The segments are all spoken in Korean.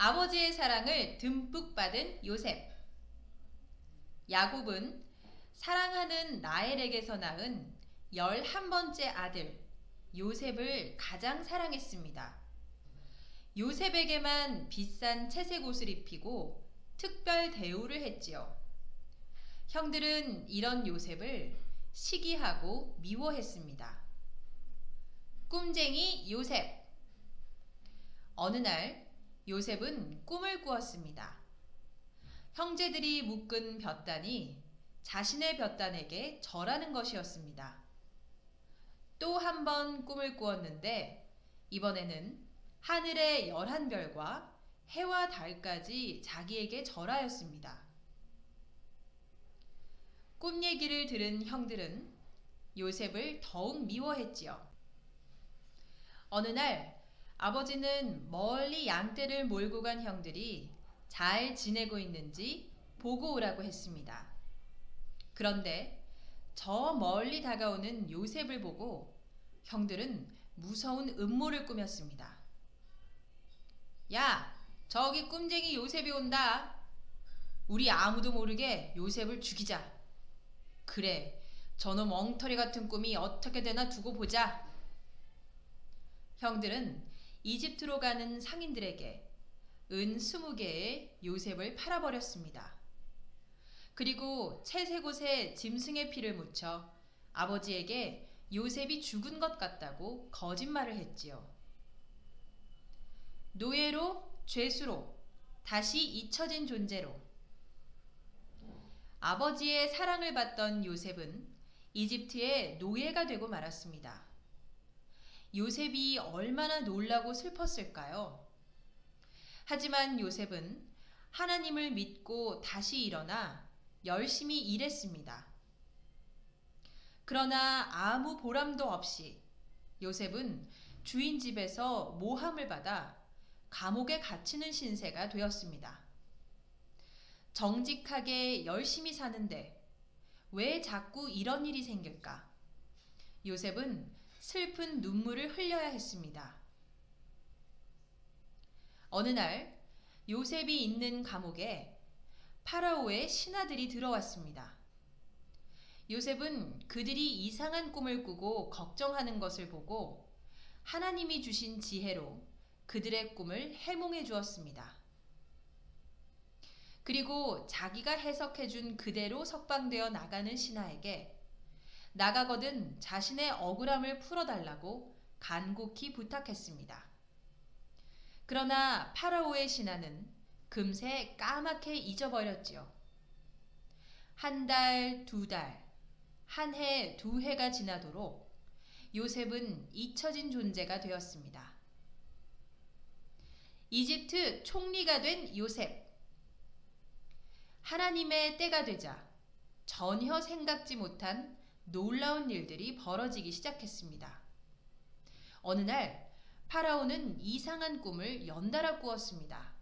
아버지의 사랑을 듬뿍 받은 요셉. 야곱은 사랑하는 라헬에게서 낳은 11번째 아들 요셉을 가장 사랑했습니다. 요셉에게만 비싼 채색 옷을 입히고 특별 대우를 했지요. 형들은 이런 요셉을 시기하고 미워했습니다. 꿈쟁이 요셉. 어느 날 요셉은 꿈을 꾸었습니다. 형제들이 묶은 볕단이 자신의 볕단에게 절하는 것이었습니다. 또 한 번 꿈을 꾸었는데 이번에는 하늘의 11별과 해와 달까지 자기에게 절하였습니다. 꿈 얘기를 들은 형들은 요셉을 더욱 미워했지요. 어느 날 아버지는 멀리 양떼를 몰고 간 형들이 잘 지내고 있는지 보고 오라고 했습니다. 그런데 저 멀리 다가오는 요셉을 보고 형들은 무서운 음모를 꾸몄습니다. 야, 저기 꿈쟁이 요셉이 온다. 우리 아무도 모르게 요셉을 죽이자. 그래, 저놈 엉터리 같은 꿈이 어떻게 되나 두고 보자. 형들은 이집트로 가는 상인들에게 은 20개의 요셉을 팔아버렸습니다. 그리고 채색 옷에 짐승의 피를 묻혀 아버지에게 요셉이 죽은 것 같다고 거짓말을 했지요. 노예로, 죄수로, 다시 잊혀진 존재로. 아버지의 사랑을 받던 요셉은 이집트의 노예가 되고 말았습니다. 요셉이 얼마나 놀라고 슬펐을까요? 하지만 요셉은 하나님을 믿고 다시 일어나 열심히 일했습니다. 그러나 아무 보람도 없이 요셉은 주인 집에서 모함을 받아 감옥에 갇히는 신세가 되었습니다. 정직하게 열심히 사는데 왜 자꾸 이런 일이 생길까? 요셉은 슬픈 눈물을 흘려야 했습니다. 어느 날 요셉이 있는 감옥에 파라오의 신하들이 들어왔습니다. 요셉은 그들이 이상한 꿈을 꾸고 걱정하는 것을 보고 하나님이 주신 지혜로 그들의 꿈을 해몽해 주었습니다. 그리고 자기가 해석해 준 그대로 석방되어 나가는 신하에게 나가거든 자신의 억울함을 풀어달라고 간곡히 부탁했습니다. 그러나 파라오의 신하는 금세 까맣게 잊어버렸지요. 한 달, 두 달, 한 해, 두 해가 지나도록 요셉은 잊혀진 존재가 되었습니다. 이집트 총리가 된 요셉. 하나님의 때가 되자 전혀 생각지 못한 놀라운 일들이 벌어지기 시작했습니다. 어느 날 파라오는 이상한 꿈을 연달아 꾸었습니다.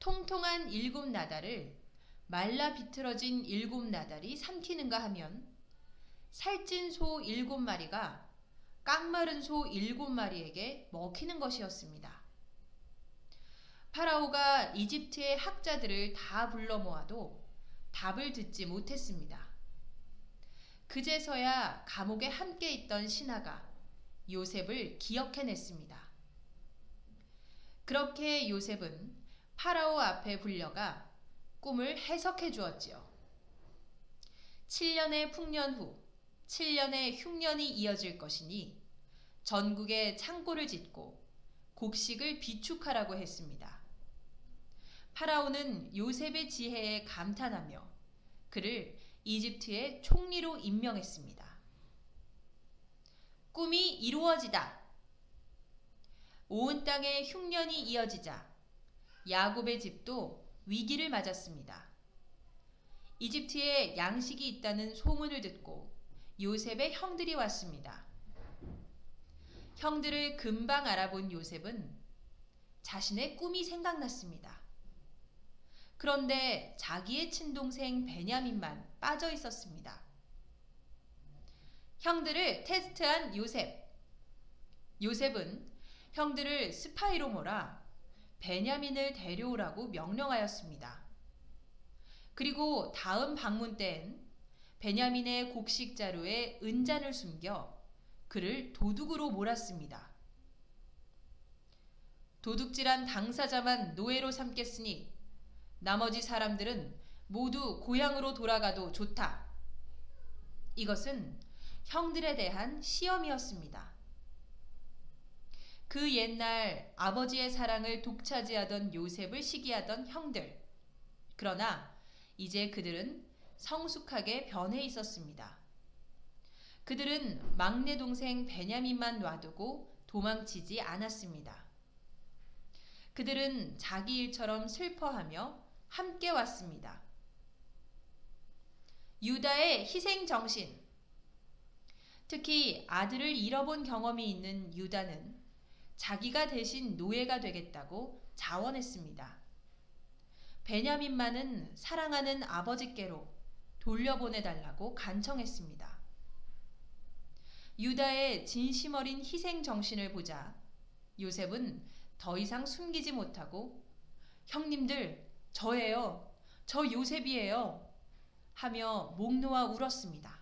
통통한 7나달을 말라 비틀어진 7나달이 삼키는가 하면 살찐 소 7마리가 깡마른 소 7마리에게 먹히는 것이었습니다. 파라오가 이집트의 학자들을 다 불러 모아도 답을 듣지 못했습니다. 그제서야 감옥에 함께 있던 신하가 요셉을 기억해냈습니다. 그렇게 요셉은 파라오 앞에 불려가 꿈을 해석해 주었지요. 7년의 풍년 후 7년의 흉년이 이어질 것이니 전국에 창고를 짓고 곡식을 비축하라고 했습니다. 파라오는 요셉의 지혜에 감탄하며 그를 이집트의 총리로 임명했습니다. 꿈이 이루어지다. 온 땅에 흉년이 이어지자 야곱의 집도 위기를 맞았습니다. 이집트에 양식이 있다는 소문을 듣고 요셉의 형들이 왔습니다. 형들을 금방 알아본 요셉은 자신의 꿈이 생각났습니다. 그런데 자기의 친동생 베냐민만 빠져 있었습니다. 형들을 테스트한 요셉. 요셉은 형들을 스파이로 몰아 베냐민을 데려오라고 명령하였습니다. 그리고 다음 방문 때엔 베냐민의 곡식 자루에 은잔을 숨겨 그를 도둑으로 몰았습니다. 도둑질한 당사자만 노예로 삼겠으니 나머지 사람들은 모두 고향으로 돌아가도 좋다. 이것은 형들에 대한 시험이었습니다. 그 옛날 아버지의 사랑을 독차지하던 요셉을 시기하던 형들. 그러나 이제 그들은 성숙하게 변해 있었습니다. 그들은 막내 동생 베냐민만 놔두고 도망치지 않았습니다. 그들은 자기 일처럼 슬퍼하며 함께 왔습니다. 유다의 희생 정신. 특히 아들을 잃어본 경험이 있는 유다는 자기가 대신 노예가 되겠다고 자원했습니다. 베냐민만은 사랑하는 아버지께로 돌려보내달라고 간청했습니다. 유다의 진심 어린 희생 정신을 보자 요셉은 더 이상 숨기지 못하고 형님들, 저예요. 저 요셉이에요. 하며 목 놓아 울었습니다.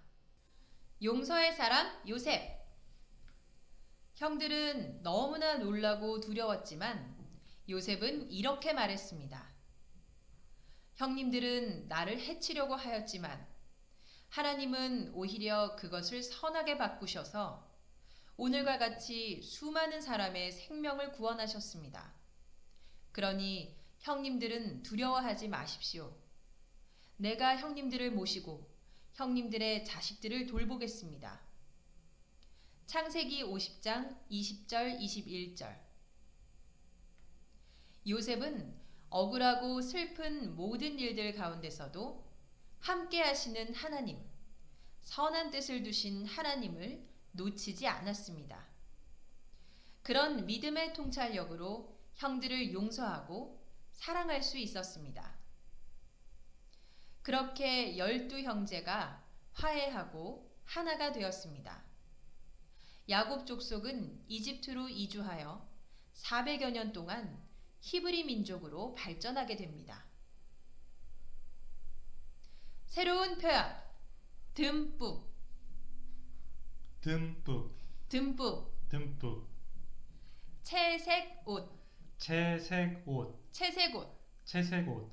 용서의 사람 요셉. 형들은 너무나 놀라고 두려웠지만 요셉은 이렇게 말했습니다. 형님들은 나를 해치려고 하였지만 하나님은 오히려 그것을 선하게 바꾸셔서 오늘과 같이 수많은 사람의 생명을 구원하셨습니다. 그러니 형님들은 두려워하지 마십시오. 내가 형님들을 모시고 형님들의 자식들을 돌보겠습니다. 창세기 50장 20절 21절. 요셉은 억울하고 슬픈 모든 일들 가운데서도 함께 하시는 하나님, 선한 뜻을 두신 하나님을 놓치지 않았습니다. 그런 믿음의 통찰력으로 형들을 용서하고 사랑할 수 있었습니다. 그렇게 12형제가 화해하고 하나가 되었습니다. 야곱 족속은 이집트로 이주하여 400여 년 동안 히브리 민족으로 발전하게 됩니다. 새로운 표현. 듬뿍. 듬뿍, 듬뿍. 듬뿍. 채색 옷. 채색 옷, 채색 옷. 채색 옷.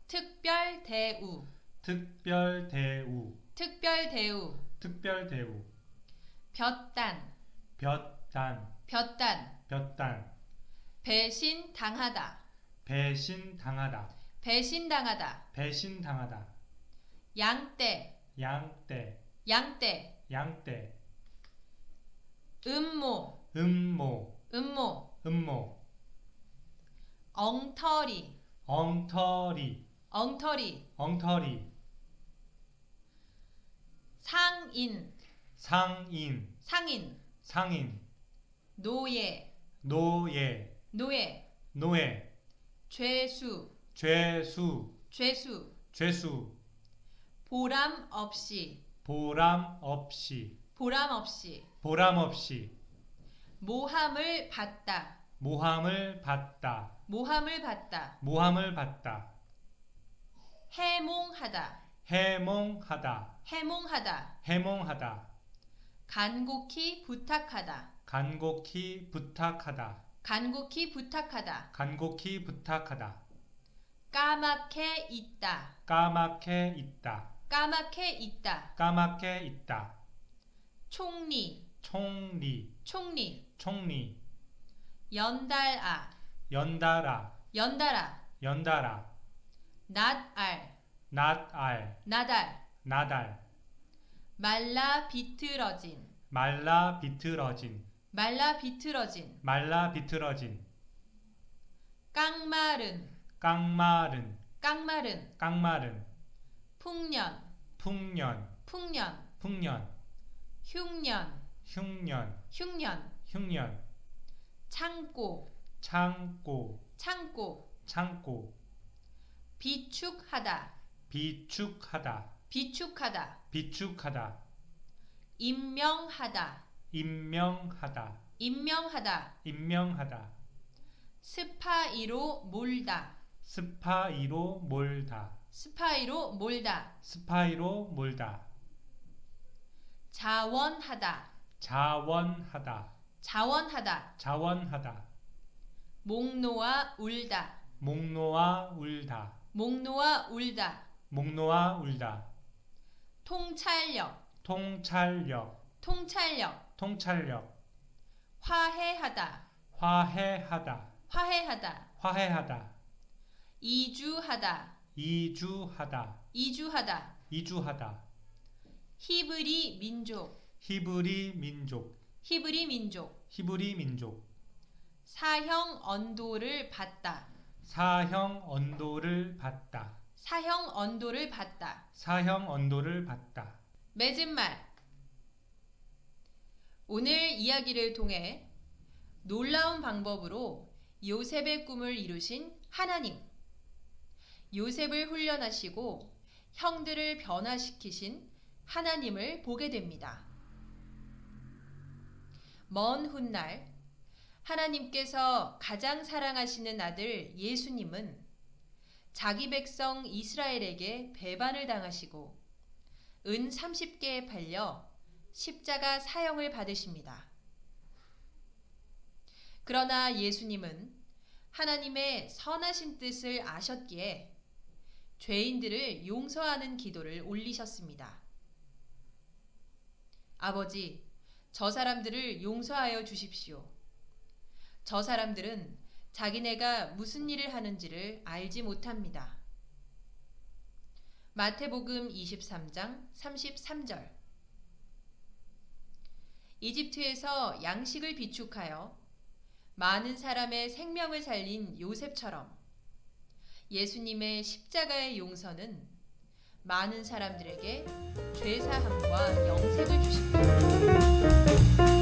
특별 대우. 특별 대우, 특별 대우. 특별 대우. 볕단. 볕단, 볕단. 볕단. 배신 당하다. 배신 당하다, 배신 당하다. 배신 당하다. 양떼. 양떼, 양떼. 양떼. 음모. 음모, 음모. 음모. 엉터리. 엉터리, 엉터리. 엉터리. 상인. 상인, 상인. 상인. 노예. 노예, 노예. 노예. 죄수. 죄수, 죄수. 죄수. 보람 없이. 보람 없이, 보람 없이. 보람 없이. 모함을 받다. 모함을 받다, 모함을 받다. 모함을 받다. 해몽하다. 해몽하다, 해몽하다. 해몽하다. 간곡히 부탁하다. 간곡히 부탁하다, 간곡히 부탁하다. 간곡히 부탁하다. 까맣게 있다. 까맣게 있다, 까맣게 있다. 까맣게 있다. 총리. 총리, 총리. 총리. 연달아. 연달아, 연달아. 연달아. 낫알. 낫알, 나달. 나달. 말라 비틀어진. 말라 비틀어진, 말라 비틀어진. 말라 비틀어진. 깡마른. 깡마른, 깡마른. 깡마른. 풍년. 풍년, 풍년. 풍년. 흉년. 흉년, 흉년. 흉년. 창고. 창고, 창고. 창고. 비축하다. 비축하다, 비축하다. 비축하다. 임명하다. 임명하다, 임명하다. 임명하다. 스파이로 몰다. 스파이로 몰다. 스파이로 몰다. 스파이로 몰다. 자원하다. 자원하다. 자원하다. 자원하다. 목 놓아 울다. 목 놓아 울다. 목 놓아 울다. 목 놓아 울다. 통찰력. 통찰력. 통찰력. 통찰력. 화해하다. 화해하다. 화해하다. 화해하다. 이주하다. 이주하다. 이주하다. 이주하다. 히브리 민족. 히브리 민족. 히브리 민족. 히브리 민족. 사형 언도를 받다. 사형 언도를 받다. 사형 언도를 받다. 사형 언도를 받다. 맺은 말. 오늘 이야기를 통해 놀라운 방법으로 요셉의 꿈을 이루신 하나님, 요셉을 훈련하시고 형들을 변화시키신 하나님을 보게 됩니다. 먼 훗날 하나님께서 가장 사랑하시는 아들 예수님은 자기 백성 이스라엘에게 배반을 당하시고 은 30개에 팔려 십자가 사형을 받으십니다. 그러나 예수님은 하나님의 선하신 뜻을 아셨기에 죄인들을 용서하는 기도를 올리셨습니다. 아버지, 저 사람들을 용서하여 주십시오. 저 사람들은 자기네가 무슨 일을 하는지를 알지 못합니다. 마태복음 23장 33절. 이집트에서 양식을 비축하여 많은 사람의 생명을 살린 요셉처럼 예수님의 십자가의 용서는 많은 사람들에게 죄사함과 영생을 주십니다.